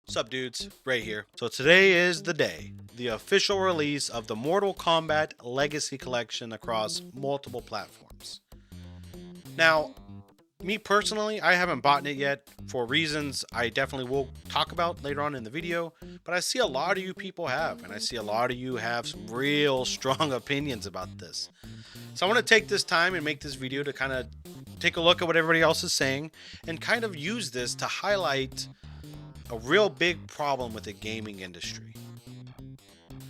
Sup dudes, Ray here. So today is the day, the official release of the Mortal Kombat Legacy Collection across multiple platforms. Now, me personally, I haven't bought it yet for reasons I definitely will talk about later on in the video, but I see a lot of you people have, and I see a lot of you have some real strong opinions about this. So I want to take this time and make this video to kind of take a look at what everybody else is saying and kind of use this to highlight a real big problem with the gaming industry.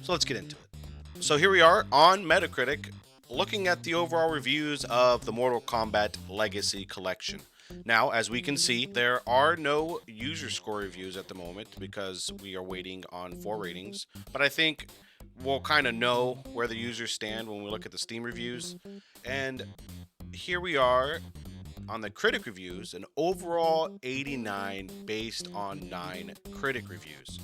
So let's get into it. So here we are on Metacritic looking at the overall reviews of the Mortal Kombat Legacy Collection. Now, as we can see, there are no user score reviews at the moment because we are waiting on 4 ratings, but I think we'll kind of know where the users stand when we look at the Steam reviews. And here we are on the critic reviews, an overall 89 based on 9 critic reviews.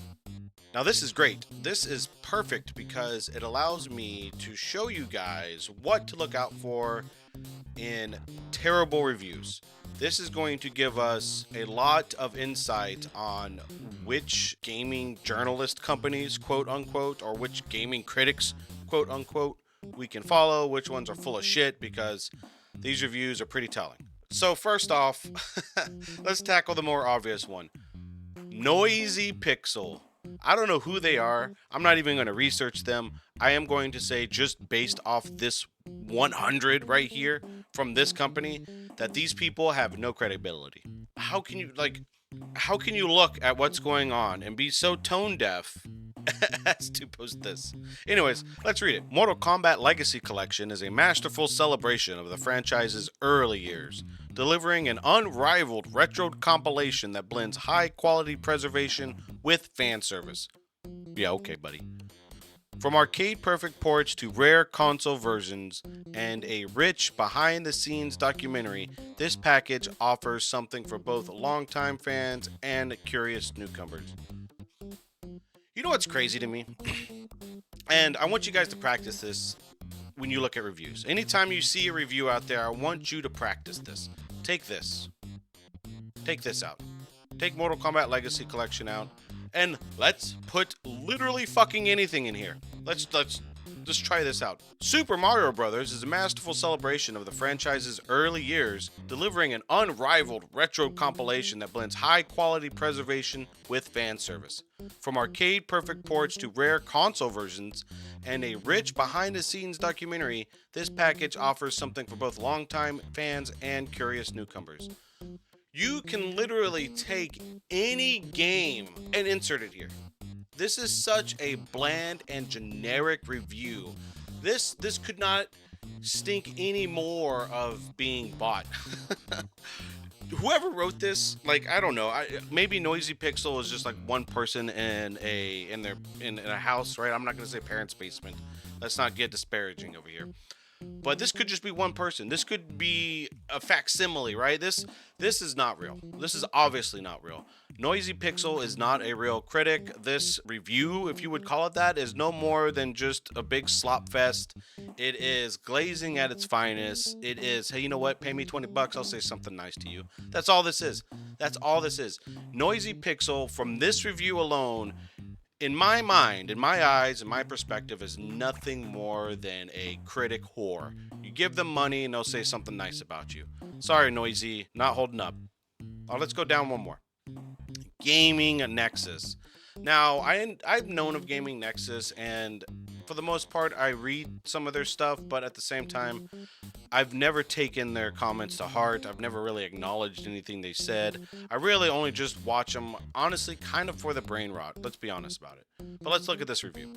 Now this is great. This is perfect because it allows me to show you guys what to look out for in terrible reviews. This is going to give us a lot of insight on which gaming journalist companies, quote unquote, or which gaming critics, quote unquote, we can follow, which ones are full of shit, because these reviews are pretty telling. So first off, let's tackle the more obvious one. Noisy Pixel. I don't know who they are. I'm not even going to research them. I am going to say, just based off this 100 right here from this company, that these people have no credibility. How can you look at what's going on and be so tone deaf as to post this? Anyways, let's read it. Mortal Kombat Legacy Collection is a masterful celebration of the franchise's early years, delivering an unrivaled retro compilation that blends high quality preservation with fan service. Yeah, okay, buddy. From arcade perfect ports to rare console versions and a rich behind the scenes documentary, this package offers something for both longtime fans and curious newcomers. You know what's crazy to me? And I want you guys to practice this when you look at reviews. Anytime you see a review out there, I want you to practice this. Take this. Take this out. Take Mortal Kombat Legacy Collection out. And let's put literally fucking anything in here. Let's just try this out. Super Mario Bros. Is a masterful celebration of the franchise's early years, delivering an unrivaled retro compilation that blends high quality preservation with fan service. From arcade perfect ports to rare console versions and a rich behind the scenes documentary, this package offers something for both longtime fans and curious newcomers. You can literally take any game and insert it here. This is such a bland and generic review. This could not stink any more of being bought. Whoever wrote this, like, I don't know. Maybe Noisy Pixel is just like one person in a house, right? I'm not gonna say parents' basement. Let's not get disparaging over here. But this could just be one person. This could be a facsimile, right? This is not real. This is obviously not real. Noisy Pixel is not a real critic. This review, if you would call it that, is no more than just a big slop fest. It is glazing at its finest. It is, hey, you know what? Pay me $20, I'll say something nice to you. That's all this is. That's all this is. Noisy Pixel, from this review alone, in my mind, in my eyes, in my perspective, is nothing more than a critic whore. You give them money and they'll say something nice about you. Sorry, Noisy, not holding up. Oh, let's go down one more. Gaming Nexus. Now, I've known of Gaming Nexus, and for the most part, I read some of their stuff, but at the same time, I've never taken their comments to heart. I've never really acknowledged anything they said. I really only just watch them, honestly, kind of for the brain rot. Let's be honest about it. But let's look at this review.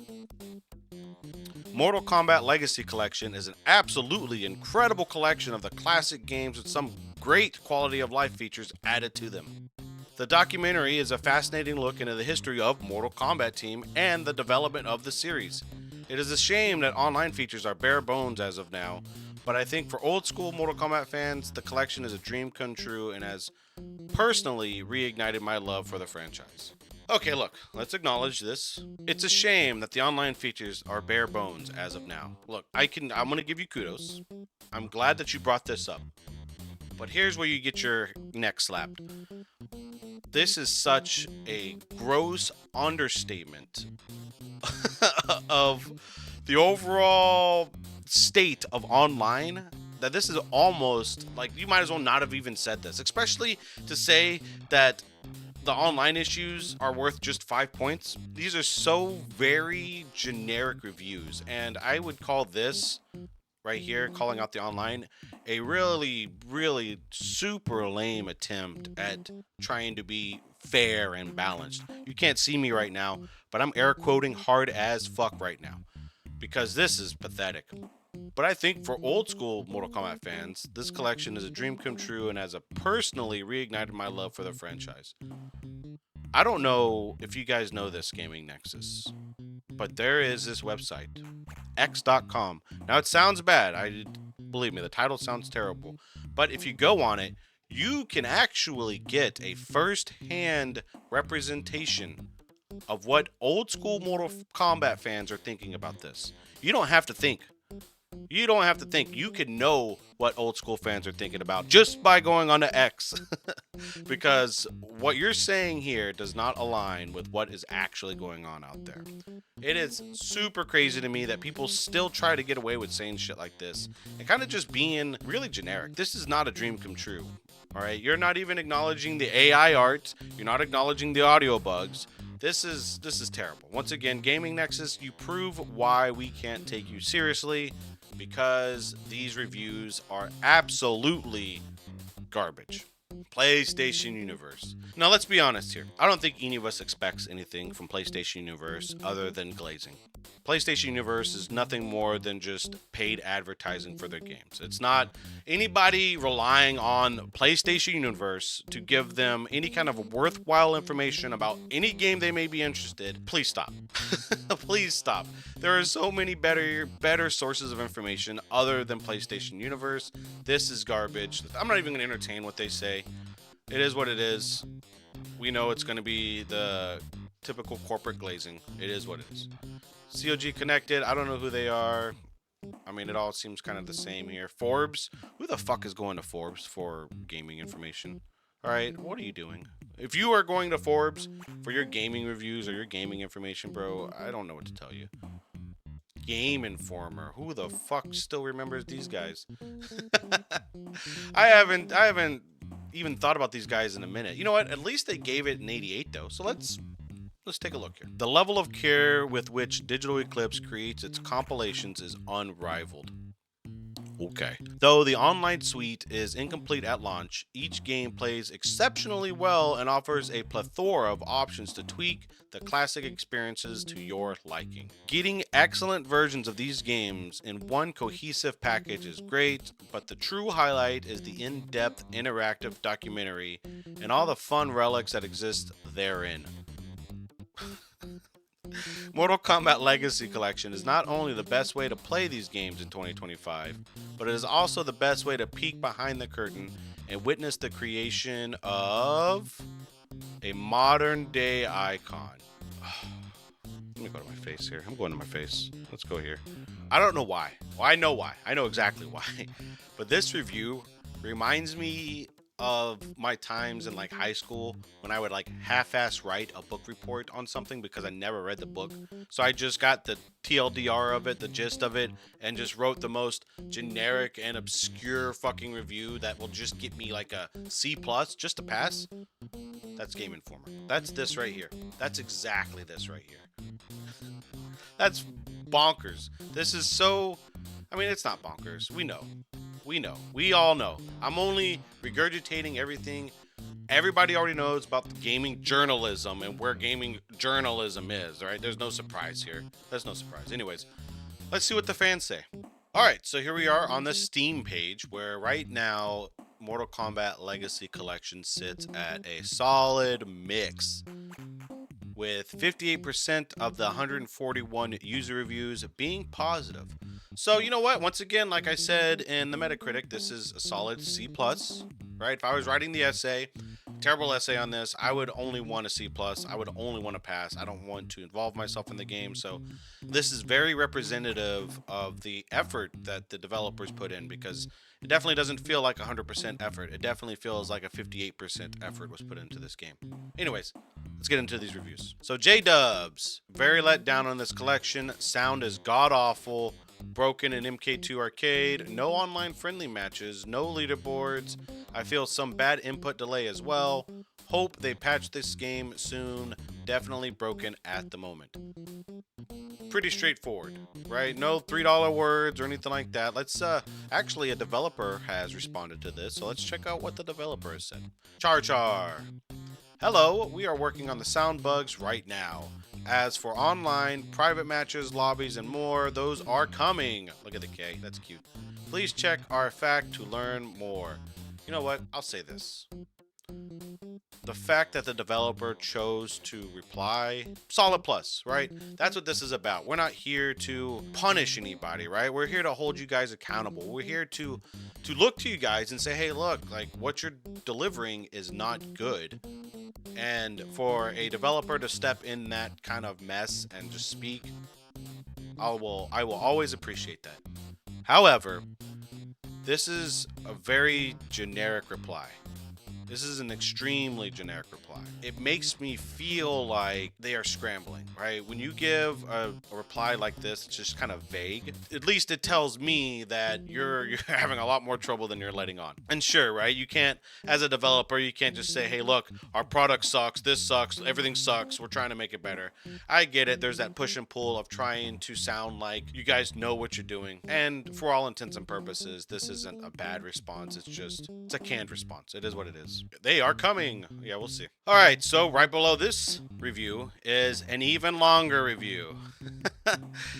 Mortal Kombat Legacy Collection is an absolutely incredible collection of the classic games with some great quality of life features added to them. The documentary is a fascinating look into the history of Mortal Kombat Team and the development of the series. It is a shame that online features are bare bones as of now, but I think for old school Mortal Kombat fans, the collection is a dream come true and has personally reignited my love for the franchise. Okay, look, let's acknowledge this. It's a shame that the online features are bare bones as of now. Look, I'm going to give you kudos. I'm glad that you brought this up. But here's where you get your neck slapped. this is such a gross understatement of the overall state of online that this is almost like you might as well not have even said this, especially to say that the online issues are worth just 5 points. These are so very generic reviews, and I would call this right here, calling out the online, a really, really super lame attempt at trying to be fair and balanced. You can't see me right now, but I'm air quoting hard as fuck right now because this is pathetic. But I think for old school Mortal Kombat fans, this collection is a dream come true and has personally reignited my love for the franchise. I don't know if you guys know this, Gaming Nexus, but there is this website, x.com. Now it sounds bad. Believe me, the title sounds terrible. But if you go on it, you can actually get a first-hand representation of what old school Mortal Kombat fans are thinking about this. You don't have to think. You don't have to think. You can know what old school fans are thinking about just by going on to X. Because what you're saying here does not align with what is actually going on out there. It is super crazy to me that people still try to get away with saying shit like this and kind of just being really generic. This is not a dream come true. All right, you're not even acknowledging the AI art. You're not acknowledging the audio bugs. This is terrible. Once again, Gaming Nexus, you prove why we can't take you seriously, because these reviews are absolutely garbage. PlayStation Universe. Now, let's be honest here. I don't think any of us expects anything from PlayStation Universe other than glazing. PlayStation Universe is nothing more than just paid advertising for their games. It's not anybody relying on PlayStation Universe to give them any kind of worthwhile information about any game they may be interested. Please stop. Please stop. There are so many better sources of information other than PlayStation Universe. This is garbage. I'm not even going to entertain what they say. It is what it is. We know it's going to be the typical corporate glazing. It is what it is. COG Connected, I don't know who they are. I mean, it all seems kind of the same here. Forbes, who the fuck is going to Forbes for gaming information? All right, what are you doing? If you are going to Forbes for your gaming reviews or your gaming information, bro, I don't know what to tell you. Game Informer, who the fuck still remembers these guys? I haven't even thought about these guys in a minute. You know what? At least they gave it an 88 though. So let's take a look here. The level of care with which Digital Eclipse creates its compilations is unrivaled. Okay. Though the online suite is incomplete at launch, each game plays exceptionally well and offers a plethora of options to tweak the classic experiences to your liking. Getting excellent versions of these games in one cohesive package is great, but the true highlight is the in-depth interactive documentary and all the fun relics that exist therein. Mortal Kombat Legacy Collection is not only the best way to play these games in 2025, but it is also the best way to peek behind the curtain and witness the creation of a modern day icon. Let me go to my face here. I'm going to my face. Let's go here. I don't know why. Well, I know why. I know exactly why. But this review reminds me of my times in like high school when I would like half-ass write a book report on something because I never read the book. So I just got the TLDR of it, the gist of it, and just wrote the most generic and obscure fucking review that will just get me like a C+ just to pass. That's Game Informer. That's this right here. That's exactly this right here. That's bonkers. This is so... I mean, it's not bonkers. We know. We all know. I'm only regurgitating everything everybody already knows about the gaming journalism and where gaming journalism is, all right? There's no surprise here. There's no surprise. Anyways, let's see what the fans say. All right, so here we are on the Steam page where right now Mortal Kombat Legacy Collection sits at a solid mix, with 58% of the 141 user reviews being positive. So, you know what? Once again, like I said in the Metacritic, this is a solid C+, right? If I was writing the essay, Terrible essay on this. I would only want a C plus. I would only want to pass. I don't want to involve myself in the game. So this is very representative of the effort that the developers put in, because it definitely doesn't feel like 100% effort. It definitely feels like a 58% effort was put into this game. Anyways, let's get into these reviews. So J-Dubs, very let down on this collection. Sound is god awful. Broken in MK2 Arcade, no online friendly matches, no leaderboards. I feel some bad input delay as well. Hope they patch this game soon. Definitely broken at the moment. Pretty straightforward, right? No $3 words or anything like that. Let's actually, a developer has responded to this, so let's check out what the developer has said. Char. Hello, we are working on the sound bugs right now. As for online, private matches, lobbies, and more, those are coming. Look at the K, that's cute. Please check our fact to learn more. You know what? I'll say this. The fact that the developer chose to reply, solid plus, right? That's what this is about. We're not here to punish anybody, right? We're here to hold you guys accountable. We're here to look to you guys and say, hey, look, like what you're delivering is not good. And for a developer to step in that kind of mess and just speak, I will always appreciate that. However, this is a very generic reply. This is an extremely generic reply. It makes me feel like they are scrambling, right? When you give a reply like this, it's just kind of vague. At least it tells me that you're having a lot more trouble than you're letting on. And sure, right? You can't, as a developer, you can't just say, hey, look, our product sucks, this sucks, everything sucks, we're trying to make it better. I get it. There's that push and pull of trying to sound like you guys know what you're doing. And for all intents and purposes, this isn't a bad response. It's a canned response. It is what it is. They are coming. Yeah, we'll see. All right, so right below this review is an even longer review.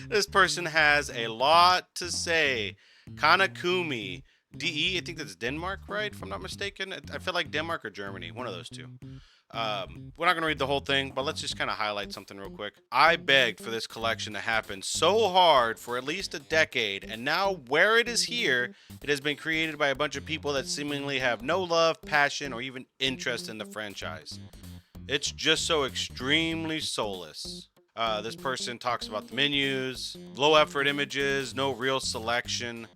This person has a lot to say. Kanakumi. DE, I think that's Denmark, right? If I'm not mistaken. I feel like Denmark or Germany, one of those two. We're not going to read the whole thing, but let's just kind of highlight something real quick. I begged for this collection to happen so hard for at least a decade, and now where it is here, it has been created by a bunch of people that seemingly have no love, passion, or even interest in the franchise. It's just so extremely soulless. This person talks about the menus, low effort images, no real selection.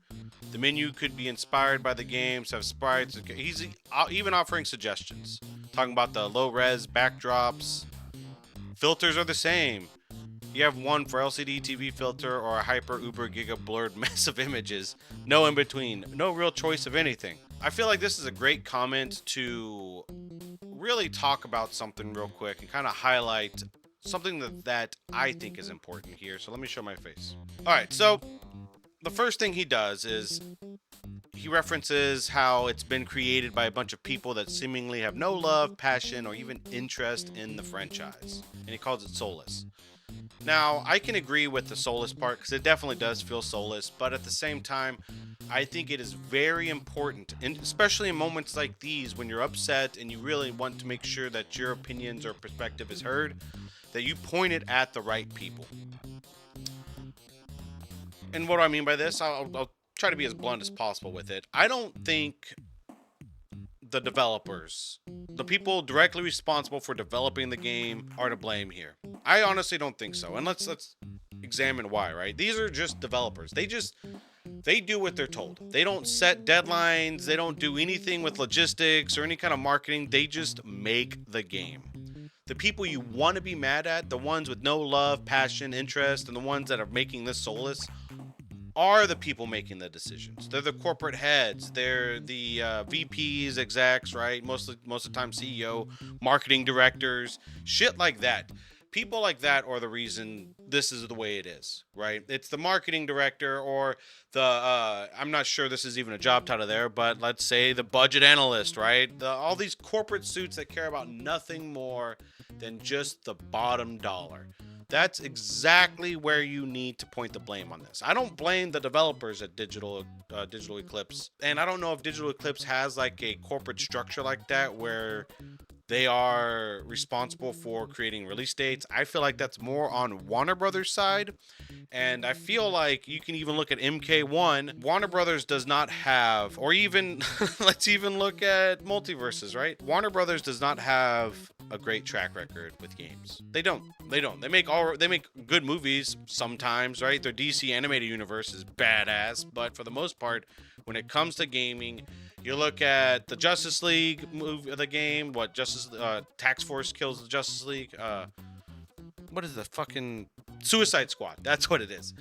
The menu could be inspired by the games, have sprites. He's even offering suggestions. Talking about the low res backdrops. Filters are the same. You have one for LCD TV filter or a hyper uber giga blurred mess of images. No in between. No real choice of anything. I feel like this is a great comment to really talk about something real quick and kind of highlight something that I think is important here. So let me show my face. All right, so the first thing he does is he references how it's been created by a bunch of people that seemingly have no love, passion, or even interest in the franchise. And he calls it soulless. Now, I can agree with the soulless part because it definitely does feel soulless, but at the same time, I think it is very important, and especially in moments like these when you're upset and you really want to make sure that your opinions or perspective is heard, that you point it at the right people. And what do I mean by this? I'll try to be as blunt as possible with it. I don't think the developers, the people directly responsible for developing the game, are to blame here. I honestly don't think so. And let's examine why, right? These are just developers. They do what they're told. They don't set deadlines. They don't do anything with logistics or any kind of marketing. They just make the game. The people you want to be mad at, the ones with no love, passion, interest, and the ones that are making this soulless, are the people making the decisions. They're the corporate heads. They're the VPs, execs, right? Most of the time, CEO, marketing directors, shit like that. People like that are the reason this is the way it is, right? It's the marketing director or the, I'm not sure this is even a job title there, but let's say the budget analyst, right? All these corporate suits that care about nothing more than just the bottom dollar. That's exactly where you need to point the blame on this. I don't blame the developers at Digital Eclipse, and I don't know if Digital Eclipse has like a corporate structure like that where they are responsible for creating release dates. I feel like that's more on Warner Brothers' side, And I feel like you can even look at MK1. Warner Brothers does not have, or even, let's even look at multiverses, right? Warner Brothers does not have a great track record with games. They don't. They make good movies sometimes, right? Their DC animated universe is badass, but for the most part, when it comes to gaming, you look at the Justice League movie, the game. What Tax Force kills the Justice League. What is the fucking Suicide Squad? That's what it is.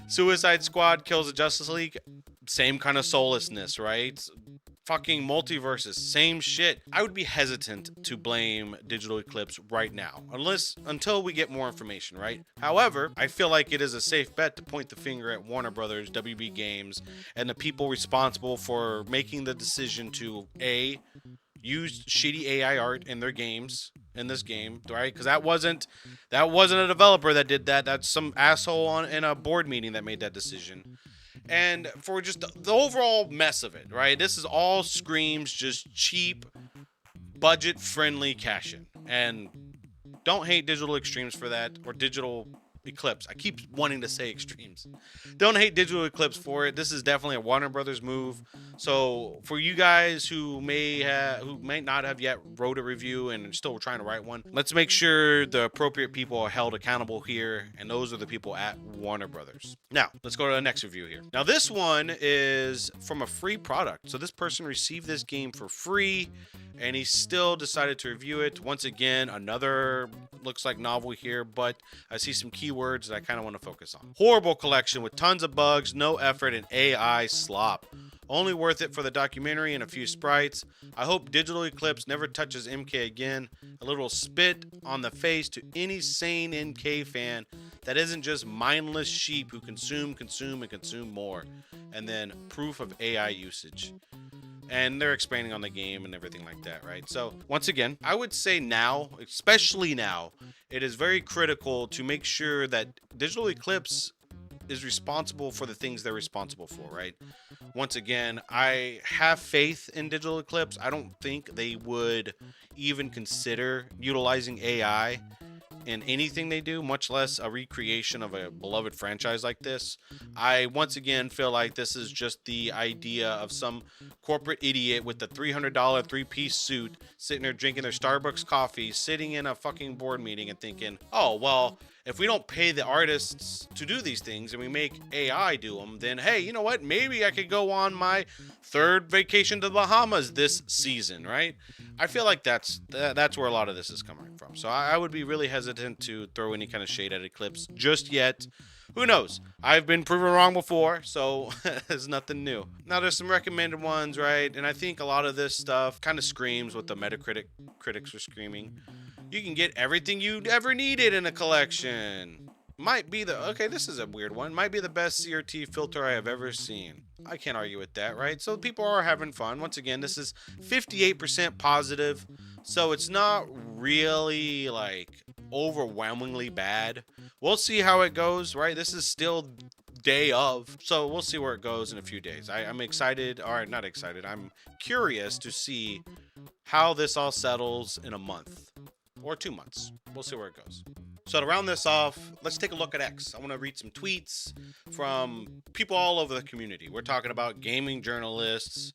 Suicide Squad kills the Justice League. Same kind of soullessness, right? Fucking multiverses, same shit. I would be hesitant to blame Digital Eclipse right now, until we get more information, right? However, I feel like it is a safe bet to point the finger at Warner Brothers, WB Games, and the people responsible for making the decision to use shitty AI art in their games, in this game, right? Because that wasn't a developer that did that. That's some asshole in a board meeting that made that decision. And for just the overall mess of it, right? This is all screams just cheap, budget-friendly cash-in. And don't hate Digital Extremes for that, or Digital Eclipse. I keep wanting to say Extremes. Don't hate Digital Eclipse for it. This is definitely a Warner Brothers move. So for you guys who may not have yet wrote a review and are still trying to write one, let's make sure the appropriate people are held accountable here, and those are the people at Warner Brothers. Now, let's go to the next review here. Now, this one is from a free product. So this person received this game for free, and he still decided to review it. Once again, another looks like novel here, but I see some keywords that I kind of want to focus on. Horrible collection with tons of bugs, no effort, and AI slop. Only worth it for the documentary and a few sprites. I hope Digital Eclipse never touches MK again. A little spit on the face to any sane MK fan that isn't just mindless sheep who consume, and consume more. And then proof of AI usage. And they're expanding on the game and everything like that, right? So once again, I would say now, especially now, it is very critical to make sure that Digital Eclipse is responsible for the things they're responsible for, right? Once again, I have faith in Digital Eclipse. I don't think they would even consider utilizing AI in anything they do, much less a recreation of a beloved franchise like this. I once again feel like this is just the idea of some corporate idiot with the $300 three-piece suit sitting there drinking their Starbucks coffee, sitting in a fucking board meeting and thinking, oh, well, if we don't pay the artists to do these things and we make AI do them, then hey, you know what? Maybe I could go on my third vacation to the Bahamas this season, right? I feel like that's where a lot of this is coming from. So I would be really hesitant to throw any kind of shade at Eclipse just yet. Who knows? I've been proven wrong before, so it's nothing new. Now, there's some recommended ones, right? And I think a lot of this stuff kind of screams what the Metacritic critics are screaming. You can get everything you ever needed in a collection. This is a weird one. Might be the best CRT filter I have ever seen. I can't argue with that, right? So people are having fun. Once again, this is 58% positive. So it's not really like overwhelmingly bad. We'll see how it goes, right? This is still day of, so we'll see where it goes in a few days. I'm excited, or not excited. I'm curious to see how this all settles in a month or 2 months. We'll see where it goes. So to round this off, let's take a look at X. I want to read some tweets from people all over the community. We're talking about gaming journalists,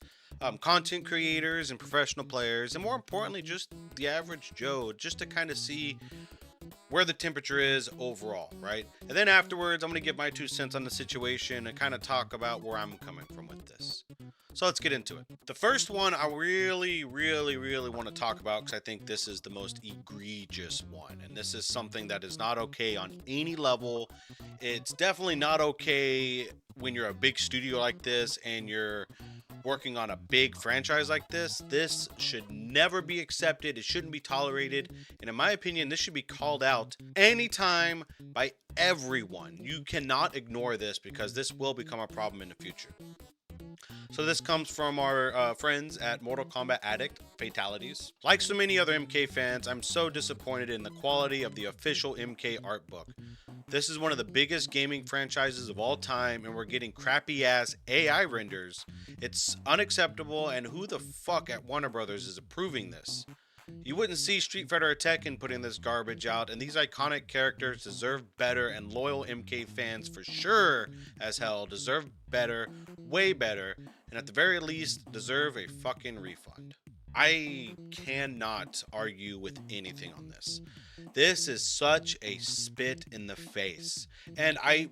content creators and professional players, and more importantly, just the average Joe, just to kind of see where the temperature is overall, right? And then afterwards, I'm going to give my 2 cents on the situation and kind of talk about where I'm coming from with this. So let's get into it. The first one I really want to talk about, because I think this is the most egregious one. And this is something that is not okay on any level. It's definitely not okay when you're a big studio like this and you're working on a big franchise like this. This should never be accepted. It shouldn't be tolerated. And in my opinion, this should be called out anytime by everyone. You cannot ignore this because this will become a problem in the future. So this comes from our friends at Mortal Kombat Addict, Fatalities. Like so many other MK fans, I'm so disappointed in the quality of the official MK art book. This is one of the biggest gaming franchises of all time, and we're getting crappy-ass AI renders. It's unacceptable, and who the fuck at Warner Brothers is approving this? You wouldn't see Street Fighter Tekken putting this garbage out, and these iconic characters deserve better, and loyal MK fans for sure as hell deserve better, way better, and at the very least deserve a fucking refund. I cannot argue with anything on this. This is such a spit in the face. And I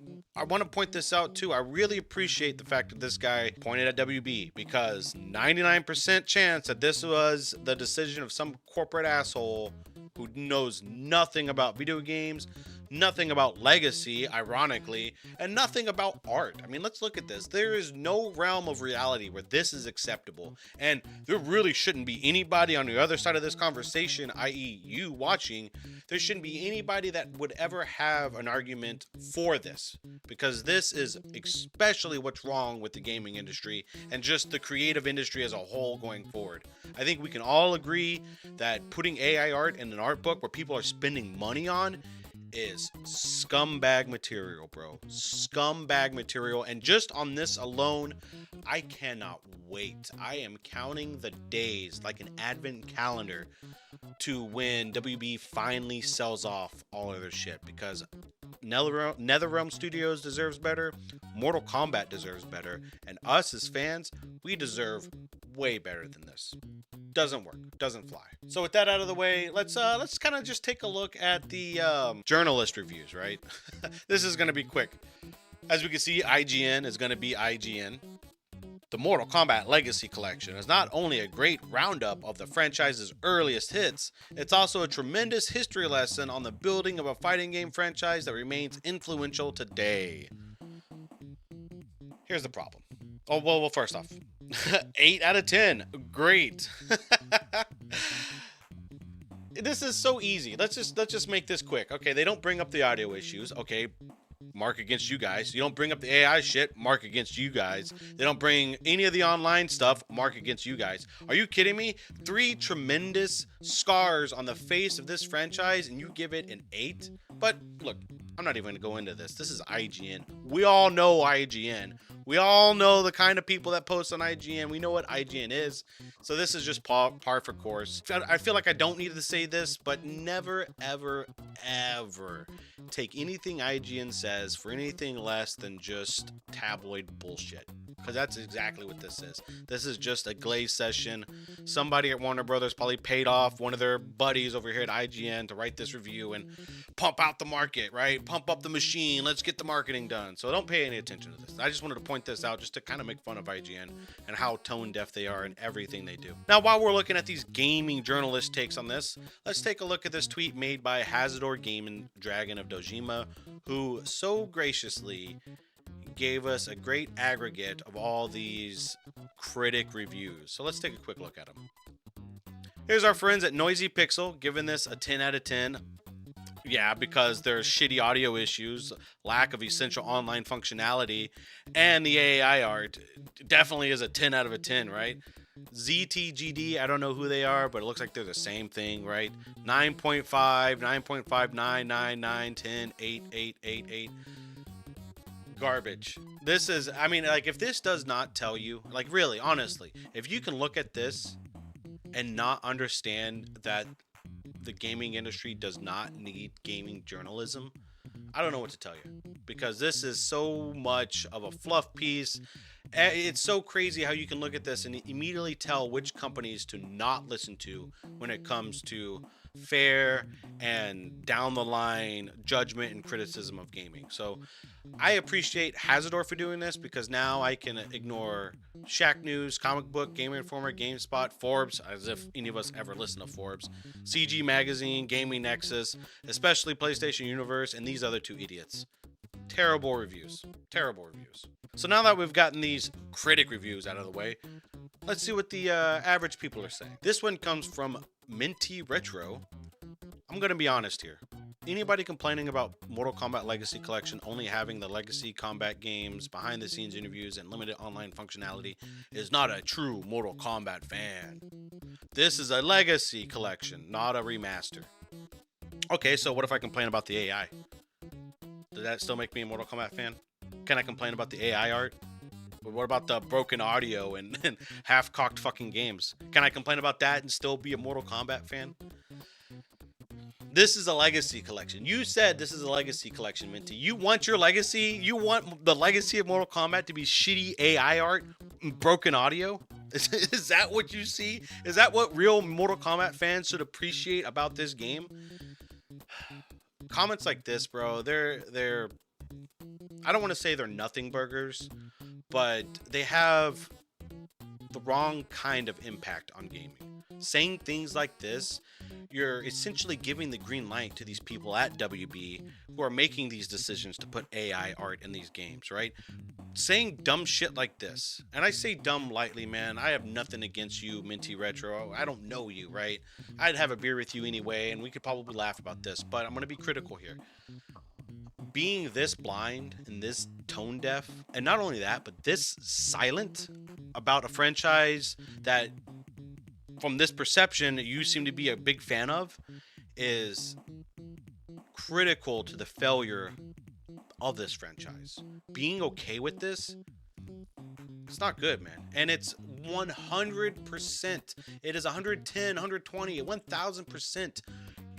want to point this out too. I really appreciate the fact that this guy pointed at WB, because 99% chance that this was the decision of some corporate asshole who knows nothing about video games, nothing about legacy, ironically, and nothing about art. I mean, let's look at this. There is no realm of reality where this is acceptable. And there really shouldn't be anybody on the other side of this conversation, i.e., you watching. There shouldn't be anybody that would ever have an argument for this, because this is especially what's wrong with the gaming industry and just the creative industry as a whole going forward. I think we can all agree that putting AI art in an art book where people are spending money on is scumbag material, bro. Scumbag material. And just on this alone, I cannot wait. I am counting the days like an advent calendar to when WB finally sells off all of their shit, because NetherRealm Studios deserves better, Mortal Kombat deserves better, and us as fans, we deserve way better than this. Doesn't work, doesn't fly. So with that out of the way, let's kind of just take a look at the journalist reviews, right? This is going to be quick. As we can see, IGN is going to be IGN. The Mortal Kombat Legacy Collection is not only a great roundup of the franchise's earliest hits, it's also a tremendous history lesson on the building of a fighting game franchise that remains influential today. Here's the problem. Oh, well, first off, 8 out of 10. Great. This is so easy. Let's just make this quick. Okay, they don't bring up the audio issues. Okay, mark against you guys. You don't bring up the AI shit, mark against you guys. They don't bring any of the online stuff, mark against you guys. Are you kidding me? 3 tremendous scars on the face of this franchise, and you give it an 8? But look, I'm not even going to go into this. This is IGN. We all know IGN. We all know the kind of people that post on IGN. We know what IGN is. So this is just par for course. I feel like I don't need to say this, but never, ever, ever take anything IGN says for anything less than just tabloid bullshit. Because that's exactly what this is. This is just a glaze session. Somebody at Warner Brothers probably paid off one of their buddies over here at IGN to write this review and pump out the market, right? Pump up the machine. Let's get the marketing done. So don't pay any attention to this. I just wanted to point this out just to kind of make fun of IGN and how tone deaf they are in everything they do. Now, while we're looking at these gaming journalist takes on this, let's take a look at this tweet made by Hazador Gaming Dragon of Dojima, who so graciously gave us a great aggregate of all these critic reviews. So let's take a quick look at them. Here's our friends at Noisy Pixel giving this a 10 out of 10. Yeah, because there's shitty audio issues, lack of essential online functionality, and the AI art definitely is a 10 out of a 10, right? ZTGD, I don't know who they are, but it looks like they're the same thing, right? 9.5, 9.5, 9, 9, 9, 10, 8, 8, 8, 8. Garbage. This is, I mean, like, if this does not tell you, like, really, honestly, if you can look at this and not understand that the gaming industry does not need gaming journalism, I don't know what to tell you, because this is so much of a fluff piece. It's so crazy how you can look at this and immediately tell which companies to not listen to when it comes to fair and down the line judgment and criticism of gaming. So I appreciate Hazador for doing this, because now I can ignore Shack News, Comic Book, Game Informer, GameSpot, Forbes, as if any of us ever listen to Forbes, CG Magazine, Gaming Nexus, especially PlayStation Universe, and these other 2 idiots. Terrible reviews. Terrible reviews. So now that we've gotten these critic reviews out of the way, let's see what the average people are saying. This one comes from Minty Retro. I'm going to be honest here. Anybody complaining about Mortal Kombat Legacy Collection only having the Legacy Combat games, behind-the-scenes interviews, and limited online functionality is not a true Mortal Kombat fan. This is a Legacy Collection, not a remaster. Okay, so what if I complain about the AI? Does that still make me a Mortal Kombat fan? Can I complain about the AI art? But what about the broken audio and half-cocked fucking games? Can I complain about that and still be a Mortal Kombat fan? This is a legacy collection. You said this is a legacy collection, Minty. You want your legacy? You want the legacy of Mortal Kombat to be shitty AI art, broken audio? Is that what you see? Is that what real Mortal Kombat fans should appreciate about this game? Comments like this, bro, they're I don't want to say they're nothing burgers, but they have the wrong kind of impact on gaming. Saying things like this, you're essentially giving the green light to these people at WB who are making these decisions to put AI art in these games, right? Saying dumb shit like this, and I say dumb lightly, man. I have nothing against you, Minty Retro. I don't know you, right? I'd have a beer with you anyway, and we could probably laugh about this, but I'm going to be critical here. Being this blind and this tone deaf, and not only that, but this silent about a franchise that, from this perception, you seem to be a big fan of, is critical to the failure of this franchise. Being okay with this, it's not good, man. And it's 100%. It is 110, 120, 1000%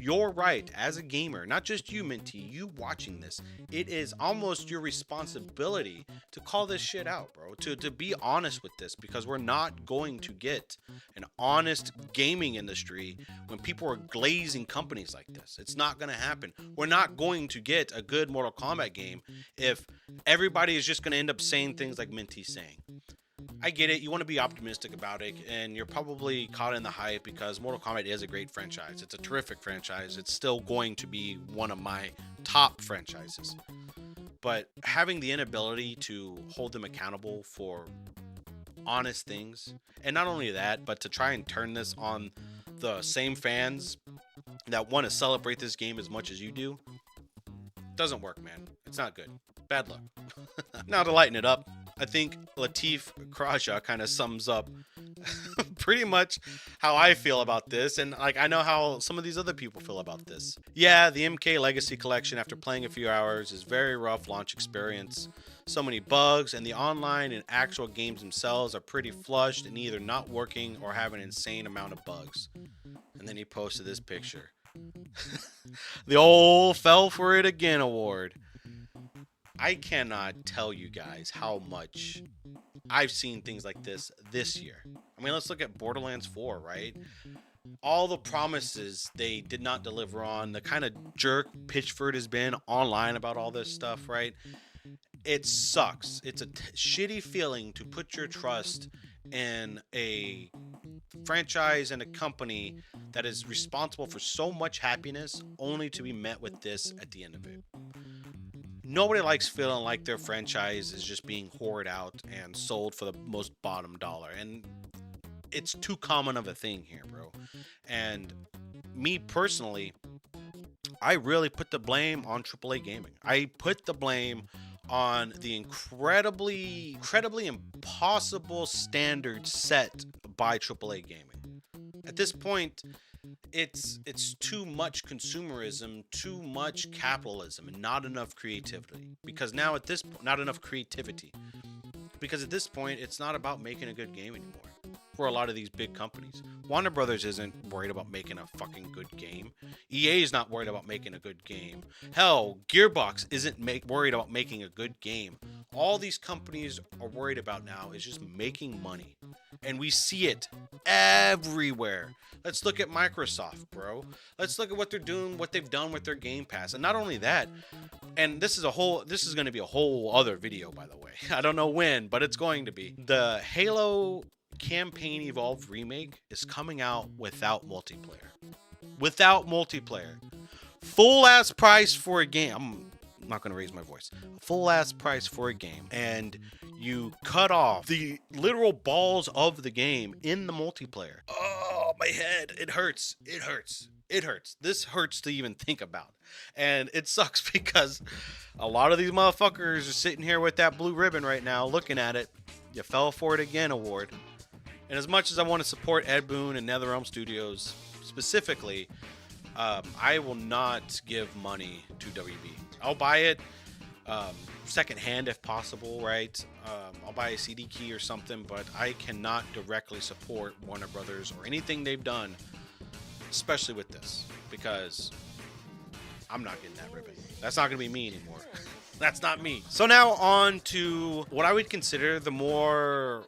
your right as a gamer, not just you, Minty, you watching this. It is almost your responsibility to call this shit out, bro. To be honest with this, because we're not going to get an honest gaming industry when people are glazing companies like this. It's not going to happen. We're not going to get a good Mortal Kombat game if everybody is just going to end up saying things like Minty's saying. I get it. You want to be optimistic about it, and you're probably caught in the hype because Mortal Kombat is a great franchise. It's a terrific franchise. It's still going to be one of my top franchises. But having the inability to hold them accountable for honest things, and not only that, but to try and turn this on the same fans that want to celebrate this game as much as you do, doesn't work, man. It's not good. Bad luck. Now to lighten it up, I think Latif Kraja kind of sums up pretty much how I feel about this, and like I know how some of these other people feel about this. Yeah, the MK Legacy Collection, after playing a few hours, is very rough launch experience. So many bugs, and the online and actual games themselves are pretty flushed and either not working or have an insane amount of bugs. And then he posted this picture. The old fell for it again award. I cannot tell you guys how much I've seen things like this year. I mean, let's look at Borderlands 4, right? All the promises they did not deliver on, the kind of jerk Pitchford has been online about all this stuff, right? It sucks. It's a shitty feeling to put your trust in a franchise and a company that is responsible for so much happiness only to be met with this at the end of it. Nobody likes feeling like their franchise is just being hoarded out and sold for the most bottom dollar. And it's too common of a thing here, bro. And me personally, I really put the blame on AAA gaming. I put the blame on the incredibly impossible standards set by AAA gaming. At this point, it's too much consumerism, too much capitalism, and not enough creativity. Because now at this not enough creativity. Because at this point, it's not about making a good game anymore. For a lot of these big companies, Warner Brothers isn't worried about making a fucking good game. EA is not worried about making a good game. Hell, Gearbox isn't worried about making a good game. All these companies are worried about now is just making money. And we see it everywhere. Let's look at Microsoft, bro. Let's look at what they're doing, what they've done with their Game Pass. And not only that, and this is going to be a whole other video, by the way. I don't know when, but it's going to be. The Halo Campaign Evolved remake is coming out without multiplayer. Without multiplayer. Full ass price for a game. I'm not going to raise my voice. Full ass price for a game. And you cut off the literal balls of the game in the multiplayer. Oh, my head. It hurts. It hurts. It hurts. This hurts to even think about. And it sucks because a lot of these motherfuckers are sitting here with that blue ribbon right now looking at it. You fell for it again award. And as much as I want to support Ed Boon and NetherRealm Studios specifically, I will not give money to WB. I'll buy it, secondhand if possible, right? I'll buy a CD key or something, but I cannot directly support Warner Brothers or anything they've done, especially with this, because I'm not getting that ribbon. That's not going to be me anymore. That's not me. So now on to what I would consider the more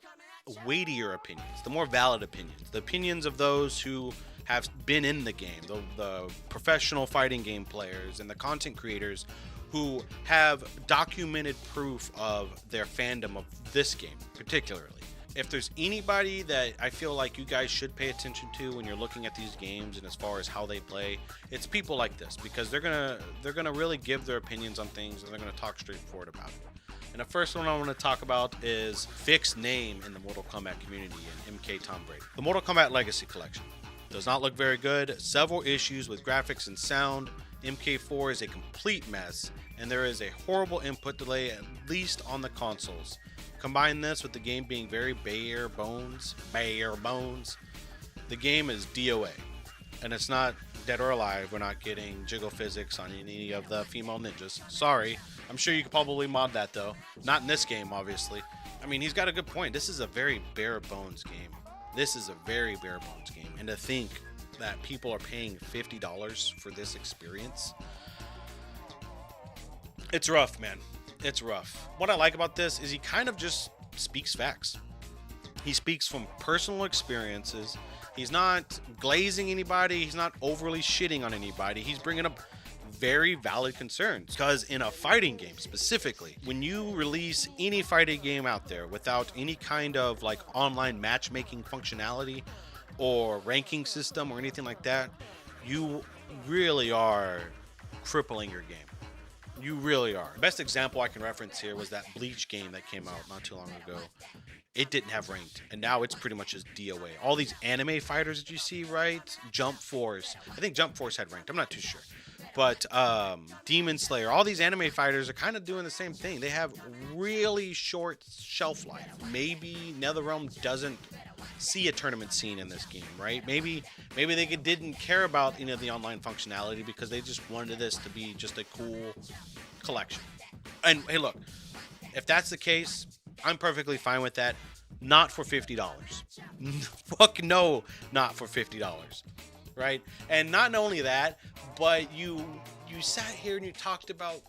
weightier opinions, the more valid opinions, the opinions of those who have been in the game, the professional fighting game players and the content creators who have documented proof of their fandom of this game particularly. If there's anybody that I feel like you guys should pay attention to when you're looking at these games and as far as how they play, it's people like this, because they're gonna really give their opinions on things and they're gonna talk straightforward about it. And the first one I want to talk about is Vic's name in the Mortal Kombat community and MK Tom Brady. The Mortal Kombat Legacy Collection does not look very good. Several issues with graphics and sound. MK4 is a complete mess, and there is a horrible input delay, at least on the consoles. Combine this with the game being very bare bones, the game is DOA. And it's not Dead or Alive. We're not getting jiggle physics on any of the female ninjas. Sorry. I'm sure you could probably mod that though. Not in this game, obviously. I mean, he's got a good point. This is a very bare bones game. And to think that people are paying $50 for this experience, it's rough, man. It's rough. What I like about this is he kind of just speaks facts. He speaks from personal experiences. He's not glazing anybody. He's not overly shitting on anybody. He's bringing up very valid concerns, because in a fighting game specifically, when you release any fighting game out there without any kind of like online matchmaking functionality or ranking system or anything like that, you really are crippling your game. You really are. The best example I can reference here was that Bleach game that came out not too long ago. It didn't have ranked, and now it's pretty much just DOA. All these anime fighters that you see, right? Jump Force. I think Jump Force had ranked. I'm not too sure. But Demon Slayer, all these anime fighters are kind of doing the same thing. They have really short shelf life. Maybe NetherRealm doesn't see a tournament scene in this game, right? Maybe they didn't care about any of the online functionality because they just wanted this to be just a cool collection. And hey, look, if that's the case, I'm perfectly fine with that. Not for $50. Fuck no, not for $50. Right? And not only that, but you sat here and you talked about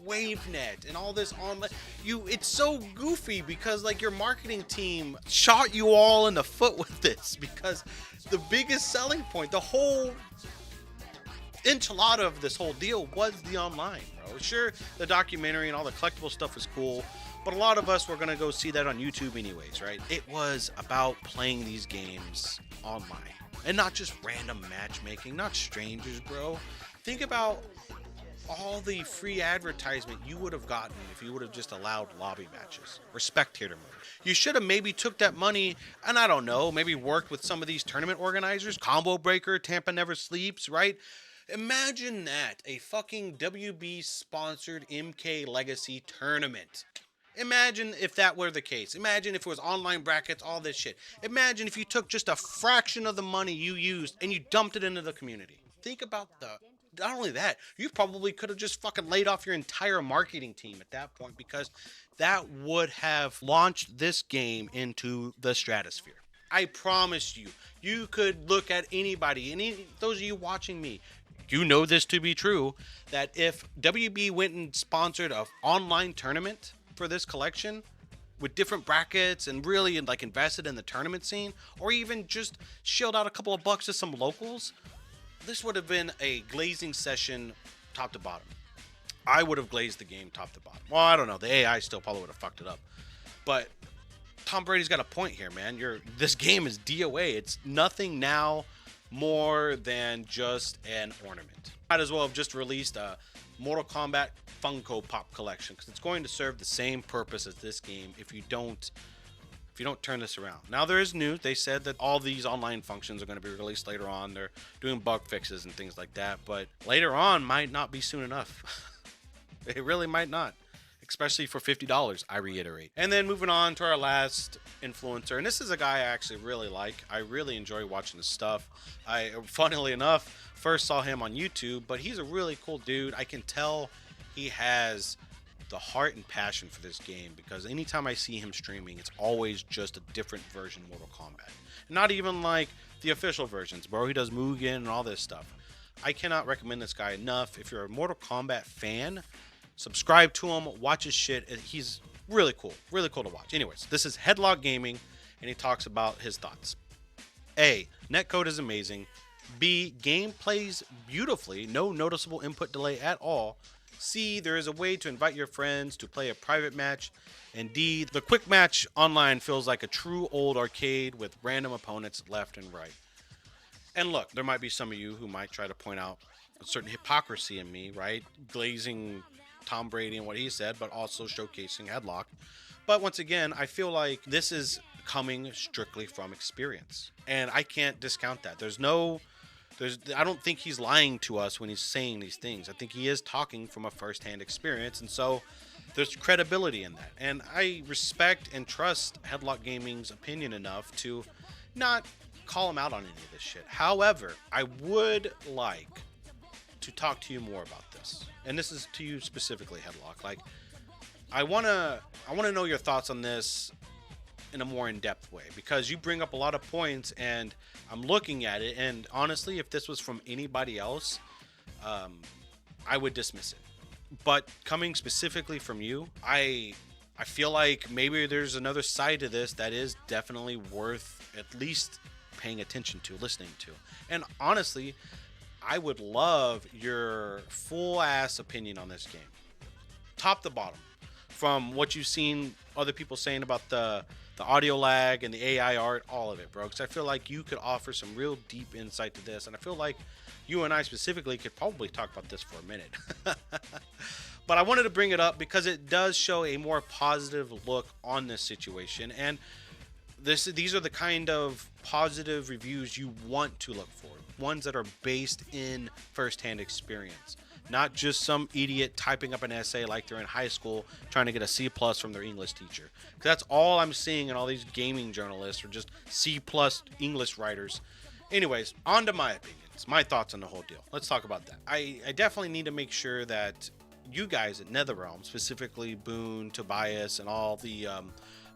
WaveNet and all this online. It's so goofy because like your marketing team shot you all in the foot with this, because the biggest selling point, the whole enchilada of this whole deal was the online, bro. Sure, the documentary and all the collectible stuff was cool, but a lot of us were gonna go see that on YouTube anyways, right? It was about playing these games online. And not just random matchmaking, not strangers, bro. Think about all the free advertisement you would have gotten if you would have just allowed lobby matches or spectator mode. You should have maybe took that money and, I don't know, maybe worked with some of these tournament organizers, Combo Breaker, Tampa Never Sleeps, right? Imagine that, a fucking WB sponsored MK Legacy tournament. Imagine if that were the case. Imagine if it was online brackets, all this shit. Imagine if you took just a fraction of the money you used and you dumped it into the community. Think about not only that, you probably could have just fucking laid off your entire marketing team at that point, because that would have launched this game into the stratosphere. I promise you, you could look at anybody, those of you watching me, you know this to be true, that if WB went and sponsored an online tournament for this collection with different brackets and really like invested in the tournament scene, or even just shelled out a couple of bucks to some locals, this would have been a glazing session top to bottom. I would have glazed the game top to bottom. Well, I don't know, the AI still probably would have fucked it up, but Tom Brady's got a point here, man. This game is DOA. It's nothing now more than just an ornament. Might as well have just released a Mortal Kombat Funko Pop collection, because it's going to serve the same purpose as this game if you don't turn this around. Now there is news. They said that all these online functions are going to be released later on. They're doing bug fixes and things like that, but later on might not be soon enough. It really might not, especially for $50, I reiterate. And then moving on to our last influencer, and this is a guy I actually really like. I really enjoy watching his stuff. I, funnily enough, first saw him on YouTube, but he's a really cool dude. I can tell he has the heart and passion for this game, because anytime I see him streaming, it's always just a different version of Mortal Kombat. Not even like the official versions, bro. He does Mugen and all this stuff. I cannot recommend this guy enough. If you're a Mortal Kombat fan, subscribe to him, watch his shit. He's really cool to watch. Anyways, this is Headlock Gaming, and he talks about his thoughts. A, netcode is amazing. B, game plays beautifully, no noticeable input delay at all. C, there is a way to invite your friends to play a private match. And D, the quick match online feels like a true old arcade with random opponents left and right. And look, there might be some of you who might try to point out a certain hypocrisy in me, right? Glazing Tom Brady and what he said, but also showcasing Headlock. But once again, I feel like this is coming strictly from experience, and I can't discount that. I don't think he's lying to us when he's saying these things. I think he is talking from a first-hand experience, and so there's credibility in that. And I respect and trust Headlock Gaming's opinion enough to not call him out on any of this shit. However, I would like to talk to you more about this, and this is to you specifically, Headlock. Like, I wanna know your thoughts on this in a more in-depth way, because you bring up a lot of points, and I'm looking at it, and honestly, if this was from anybody else, I would dismiss it. But coming specifically from you, I feel like maybe there's another side to this that is definitely worth at least paying attention to, listening to. And honestly, I would love your full-ass opinion on this game, top to bottom, from what you've seen other people saying about the audio lag and the AI art, all of it, bro. Because I feel like you could offer some real deep insight to this, and I feel like you and I specifically could probably talk about this for a minute. But I wanted to bring it up because it does show a more positive look on this situation, and these are the kind of positive reviews you want to look for, ones that are based in first-hand experience. Not just some idiot typing up an essay like they're in high school trying to get a C+ from their English teacher. That's all I'm seeing in all these gaming journalists, or just C+ English writers. Anyways, on to my opinions, my thoughts on the whole deal. Let's talk about that. I definitely need to make sure that you guys at NetherRealm, specifically Boone, Tobias, and all the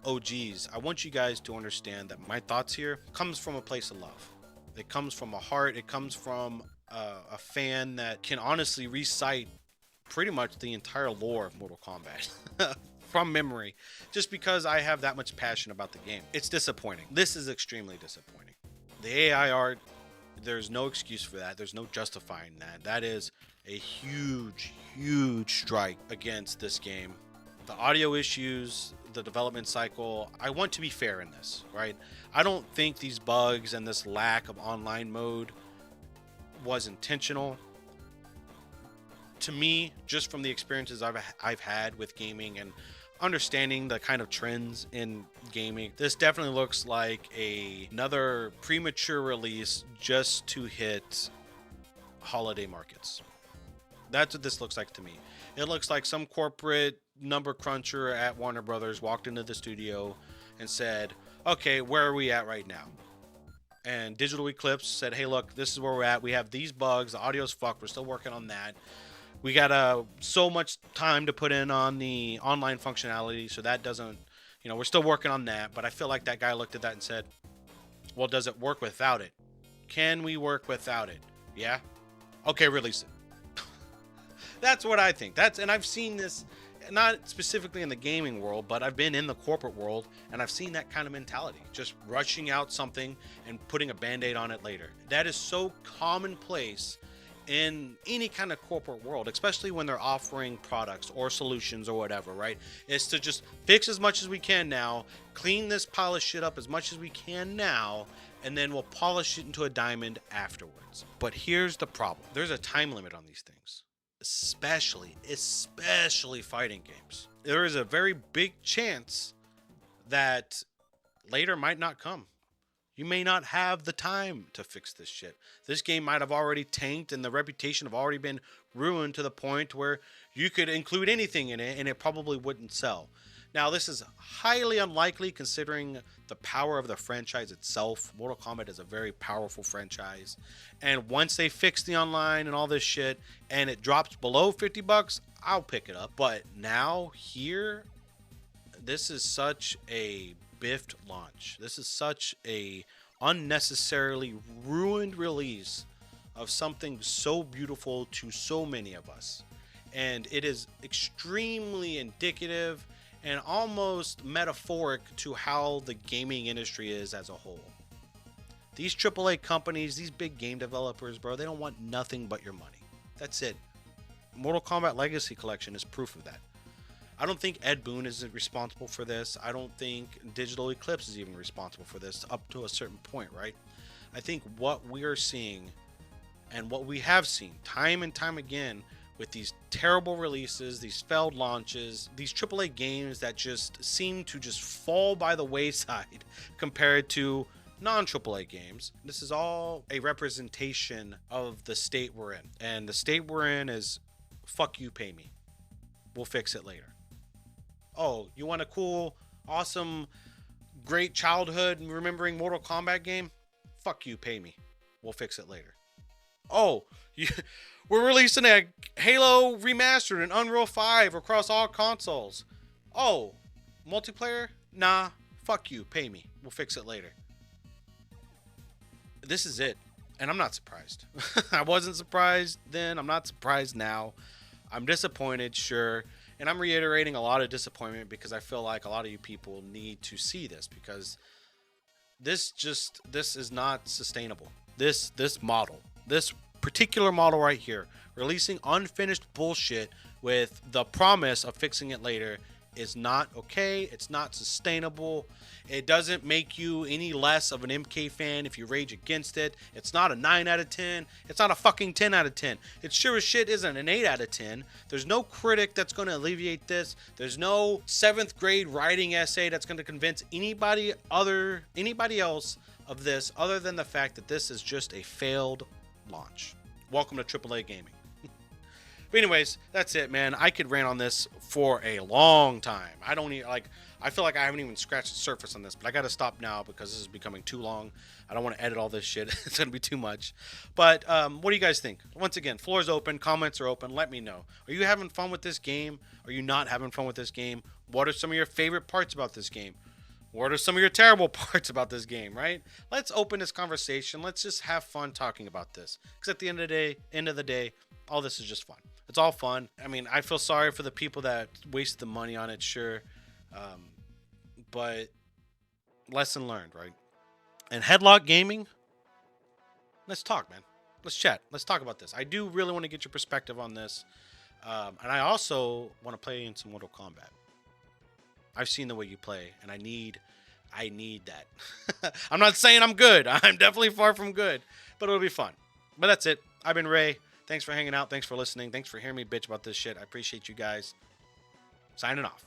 OGs, I want you guys to understand that my thoughts here comes from a place of love. It comes from a heart. It comes from a fan that can honestly recite pretty much the entire lore of Mortal Kombat from memory, just because I have that much passion about the game. It's disappointing. This is extremely disappointing. The AI art, there's no excuse for that. There's no justifying that. That is a huge strike against this game. The audio issues, the development cycle, I want to be fair in this, right? I don't think these bugs and this lack of online mode was intentional. To me, just from the experiences I've had with gaming and understanding the kind of trends in gaming, this definitely looks like another premature release just to hit holiday markets. That's what this looks like to me. It looks like some corporate number cruncher at Warner Brothers walked into the studio and said, okay, where are we at right now? And Digital Eclipse said, hey, look, this is where we're at. We have these bugs. The audio's fucked. We're still working on that. We got so much time to put in on the online functionality, so that doesn't, we're still working on that. But I feel like that guy looked at that and said, well, does it work without it? Can we work without it? Yeah? Okay, release it. That's what I think. And I've seen this, not specifically in the gaming world, but I've been in the corporate world, and I've seen that kind of mentality, just rushing out something and putting a band-aid on it later. That is so commonplace in any kind of corporate world, especially when they're offering products or solutions or whatever, right? It's to just fix as much as we can now, clean this pile of shit up as much as we can now, and then we'll polish it into a diamond afterwards. But here's the problem. There's a time limit on these things. Especially fighting games. There is a very big chance that later might not come. You may not have the time to fix this shit. This game might have already tanked, and the reputation have already been ruined to the point where you could include anything in it and it probably wouldn't sell. Now, this is highly unlikely considering the power of the franchise itself. Mortal Kombat is a very powerful franchise. And once they fix the online and all this shit and it drops below $50, I'll pick it up. But now here, this is such a biffed launch. This is such a unnecessarily ruined release of something so beautiful to so many of us. And it is extremely indicative and almost metaphoric to how the gaming industry is as a whole. These AAA companies, these big game developers, bro, they don't want nothing but your money. That's it. Mortal Kombat Legacy Collection is proof of that. I don't think Ed Boon is responsible for this. I don't think Digital Eclipse is even responsible for this up to a certain point, right? I think what we are seeing and what we have seen time and time again with these terrible releases, these failed launches, these AAA games that just seem to just fall by the wayside compared to non-AAA games. This is all a representation of the state we're in. And the state we're in is, fuck you, pay me. We'll fix it later. Oh, you want a cool, awesome, great childhood remembering Mortal Kombat game? Fuck you, pay me. We'll fix it later. Oh, we're releasing a Halo remastered in Unreal 5 across all consoles. Oh, multiplayer? Nah, fuck you, pay me. We'll fix it later. This is it. And I'm not surprised. I wasn't surprised then. I'm not surprised now. I'm disappointed, sure. And I'm reiterating a lot of disappointment because I feel like a lot of you people need to see this, because this is not sustainable. This model, this particular model right here, releasing unfinished bullshit with the promise of fixing it later, is not okay. It's not sustainable. It doesn't make you any less of an MK fan if you rage against it. It's not a 9 out of 10. It's not a fucking 10 out of 10. It sure as shit isn't an 8 out of 10. There's no critic that's going to alleviate this. There's no 7th grade writing essay that's going to convince anybody else of this, other than the fact that this is just a failed launch. Welcome to AAA gaming. But anyways, that's it, man. I could rant on this for a long time. I feel like I haven't even scratched the surface on this, but I got to stop now because this is becoming too long. I don't want to edit all this shit. It's going to be too much. But what do you guys think? Once again, floor is open. Comments are open. Let me know. Are you having fun with this game? Are you not having fun with this game? What are some of your favorite parts about this game? What are some of your terrible parts about this game, right? Let's open this conversation. Let's just have fun talking about this. Because at the end of the day, all this is just fun. It's all fun. I mean, I feel sorry for the people that wasted the money on it, sure. But lesson learned, right? And Headlock Gaming, let's talk, man. Let's chat. Let's talk about this. I do really want to get your perspective on this. And I also want to play in some Mortal Kombat. I've seen the way you play, and I need that. I'm not saying I'm good. I'm definitely far from good, but it'll be fun. But that's it. I've been Ray. Thanks for hanging out. Thanks for listening. Thanks for hearing me bitch about this shit. I appreciate you guys. Signing off.